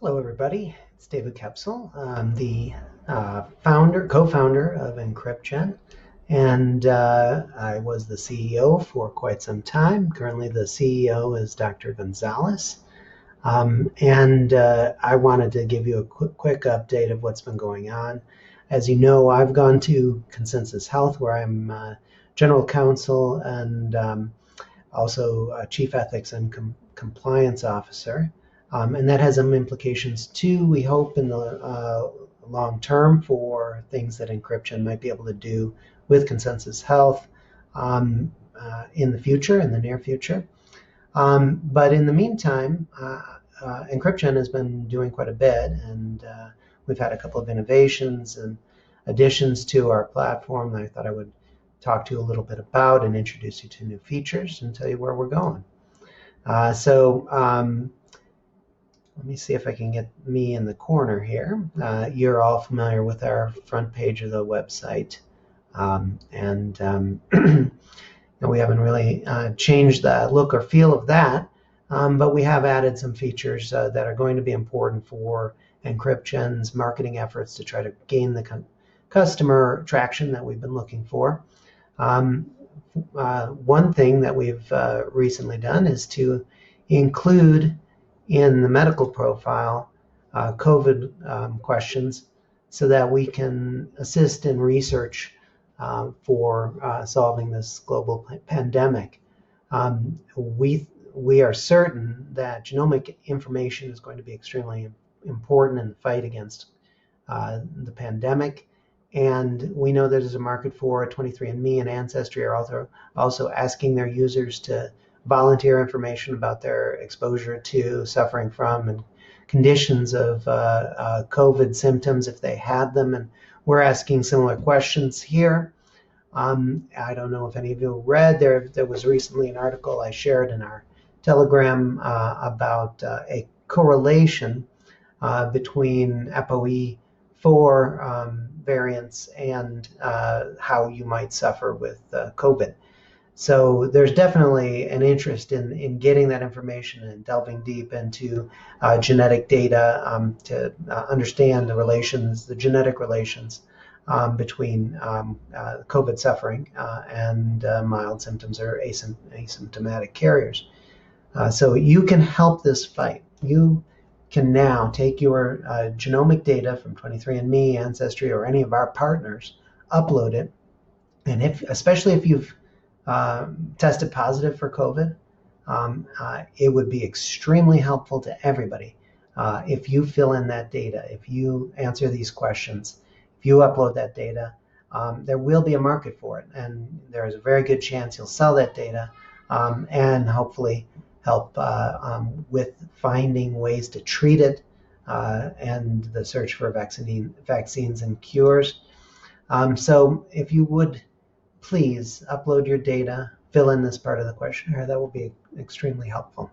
Hello, everybody. It's David Kepsel. I'm the co-founder of EncrypGen, and I was the CEO for quite some time. Currently, the CEO is Dr. Gonzalez, and I wanted to give you a quick update of what's been going on. As you know, I've gone to Consensus Health, where I'm general counsel and also Chief Ethics and Compliance Officer. And that has some implications too, we hope, in the long term for things that EncrypGen might be able to do with Consensus Health in the future, in the near future. But in the meantime, EncrypGen has been doing quite a bit, and we've had a couple of innovations and additions to our platform that I thought I would talk to you a little bit about and introduce you to new features and tell you where we're going. Let me see if I can get me in the corner here. You're all familiar with our front page of the website. And we haven't really changed the look or feel of that, but we have added some features that are going to be important for EncrypGen's marketing efforts to try to gain the customer traction that we've been looking for. One thing that we've recently done is to include in the medical profile COVID questions so that we can assist in research for solving this global pandemic. We are certain that genomic information is going to be extremely important in the fight against the pandemic. And we know there's a market for it. 23andMe and Ancestry are also asking their users to volunteer information about their exposure to, suffering from, and conditions of COVID symptoms if they had them. And we're asking similar questions here. I don't know if any of you read, there was recently an article I shared in our Telegram about a correlation between ApoE4 variants and how you might suffer with COVID. So there's definitely an interest in getting that information and delving deep into genetic data to understand the genetic relations between COVID suffering and mild symptoms or asymptomatic carriers. So you can help this fight. You can now take your genomic data from 23andMe, Ancestry, or any of our partners, upload it, and especially if you've tested positive for COVID, it would be extremely helpful to everybody if you fill in that data, if you answer these questions, if you upload that data. There will be a market for it, and there is a very good chance you'll sell that data and hopefully help with finding ways to treat it and the search for vaccines and cures. So if you would please upload your data, fill in this part of the questionnaire. That will be extremely helpful.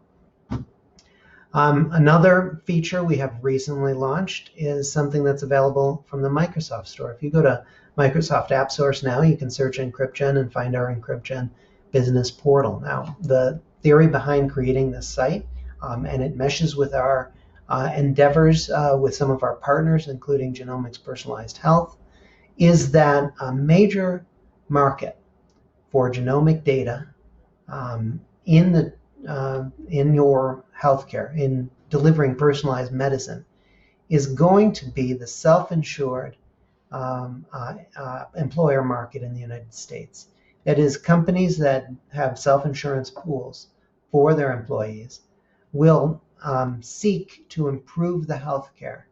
Another feature we have recently launched is something that's available from the Microsoft Store. If you go to Microsoft App Source now, you can search EncrypGen and find our EncrypGen business portal. Now, the theory behind creating this site, and it meshes with our endeavors with some of our partners, including Genomics Personalized Health, is that a major market for genomic data in your healthcare, in delivering personalized medicine, is going to be the self-insured employer market in the United States. That is, companies that have self-insurance pools for their employees will seek to improve the healthcare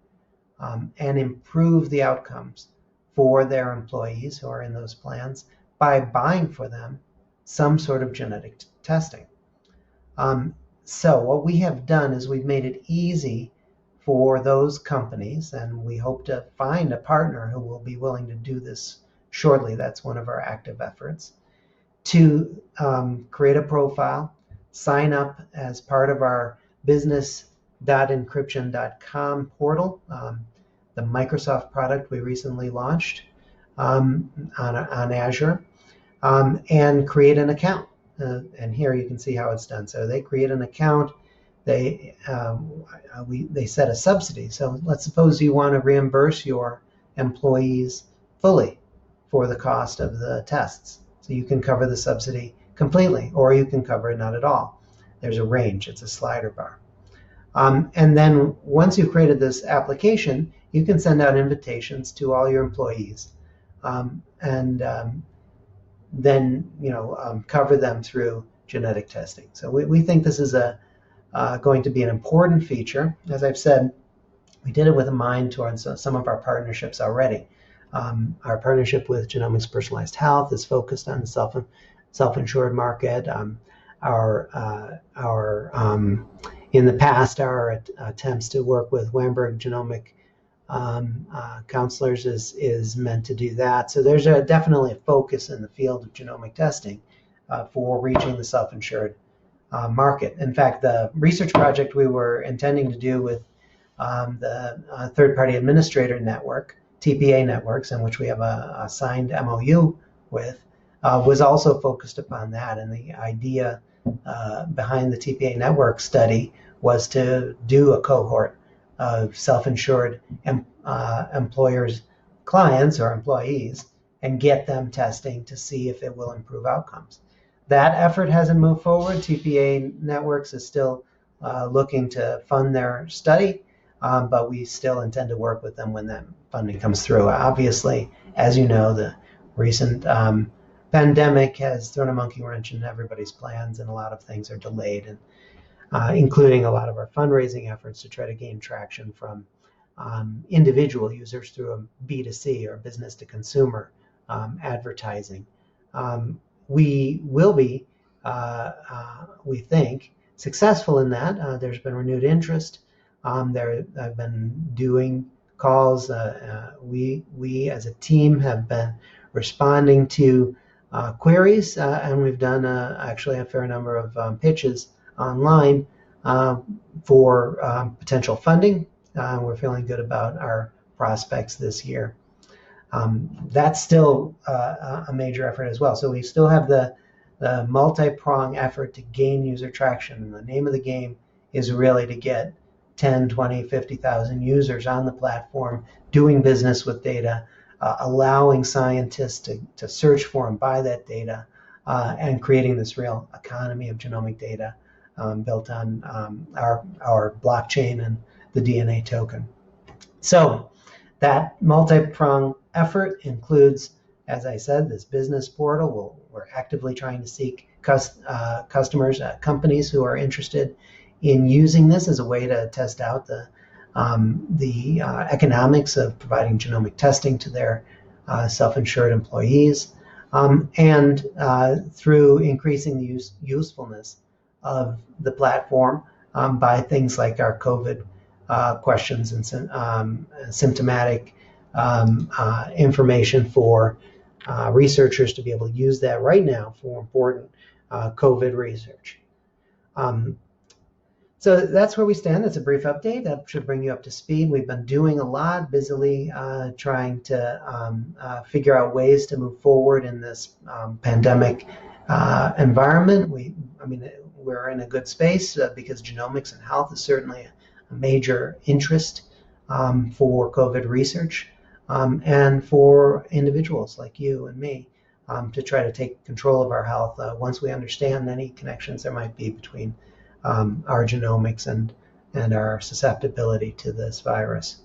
and improve the outcomes for their employees who are in those plans by buying for them some sort of genetic testing. So what we have done is we've made it easy for those companies, and we hope to find a partner who will be willing to do this shortly. That's one of our active efforts, to create a profile, sign up as part of our business.encrypgen.com portal, the Microsoft product we recently launched on Azure, and create an account. And here you can see how it's done. So they create an account, they set a subsidy. So let's suppose you want to reimburse your employees fully for the cost of the tests. So you can cover the subsidy completely, or you can cover it not at all. There's a range, it's a slider bar. And then once you've created this application, you can send out invitations to all your employees, and then cover them through genetic testing. So we think this is going to be an important feature. As I've said, we did it with a mind towards some of our partnerships already. Our partnership with Genomics Personalized Health is focused on the self-insured market. In the past, our attempts to work with Weinberg Genomic counselors is meant to do that. So there's definitely a focus in the field of genomic testing for reaching the self-insured market. In fact, the research project we were intending to do with the third-party administrator network, TPA networks, in which we have a signed MOU with, was also focused upon that. And the idea behind the TPA network study was to do a cohort of self-insured employers, clients or employees, and get them testing to see if it will improve outcomes. That effort hasn't moved forward. TPA Networks is still looking to fund their study, but we still intend to work with them when that funding comes through. Obviously, as you know, the recent pandemic has thrown a monkey wrench in everybody's plans, and a lot of things are delayed, and including a lot of our fundraising efforts to try to gain traction from individual users through a B2C or business to consumer advertising. We will be, we think, successful in that. There's been renewed interest. I've been doing calls. We as a team have been responding to queries, and we've done actually a fair number of pitches online for potential funding. We're feeling good about our prospects this year. That's still a major effort as well. So we still have the multi-prong effort to gain user traction. And the name of the game is really to get 10, 20, 50,000 users on the platform doing business with data, allowing scientists to search for and buy that data, and creating this real economy of genomic data built on our blockchain and the DNA token. So that multi-pronged effort includes, as I said, this business portal. We're actively trying to seek customers, companies who are interested in using this as a way to test out the economics of providing genomic testing to their self-insured employees, and through increasing the usefulness of the platform by things like our COVID questions and symptomatic information for researchers to be able to use that right now for important COVID research. So that's where we stand. That's a brief update. That should bring you up to speed. We've been doing a lot, busily trying to figure out ways to move forward in this pandemic environment. We're in a good space because genomics and health is certainly a major interest for COVID research, and for individuals like you and me to try to take control of our health once we understand any connections there might be between our genomics and our susceptibility to this virus.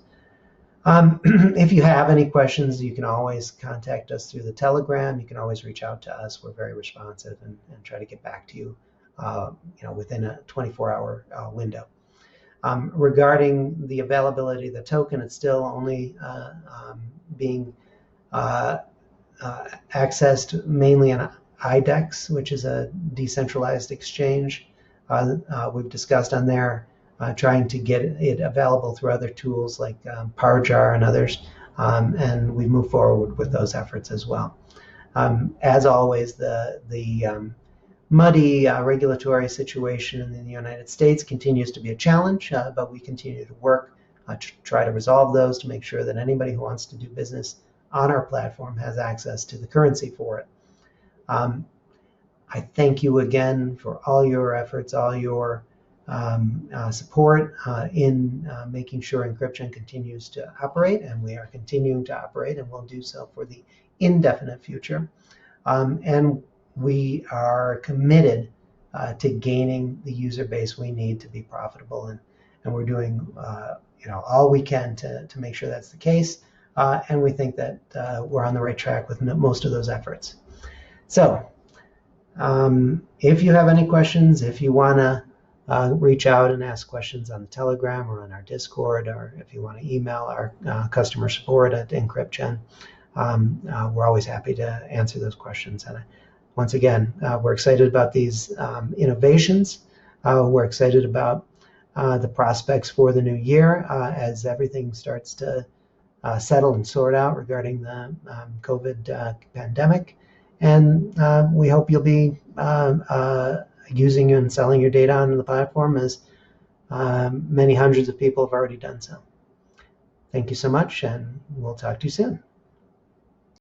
If you have any questions, you can always contact us through the Telegram. You can always reach out to us. We're very responsive and try to get back to you, within a 24-hour window. Regarding the availability of the token, it's still only being accessed mainly on IDEX, which is a decentralized exchange. We've discussed on there trying to get it available through other tools like PowerJar and others, and we move forward with those efforts as well. As always, the muddy regulatory situation in the United States continues to be a challenge, but we continue to work to try to resolve those to make sure that anybody who wants to do business on our platform has access to the currency for it. I thank you again for all your efforts, all your support in making sure EncrypGen continues to operate, and we are continuing to operate and will do so for the indefinite future. And we are committed to gaining the user base we need to be profitable, and we're doing all we can to make sure that's the case. And we think that we're on the right track with most of those efforts. So if you have any questions, if you want to reach out and ask questions on the Telegram or on our Discord, or if you want to email our customer support at EncrypGen, we're always happy to answer those questions. And once again, we're excited about these innovations. We're excited about the prospects for the new year as everything starts to settle and sort out regarding the COVID pandemic. And we hope you'll be using and selling your data on the platform, as many hundreds of people have already done so. Thank you so much, and we'll talk to you soon.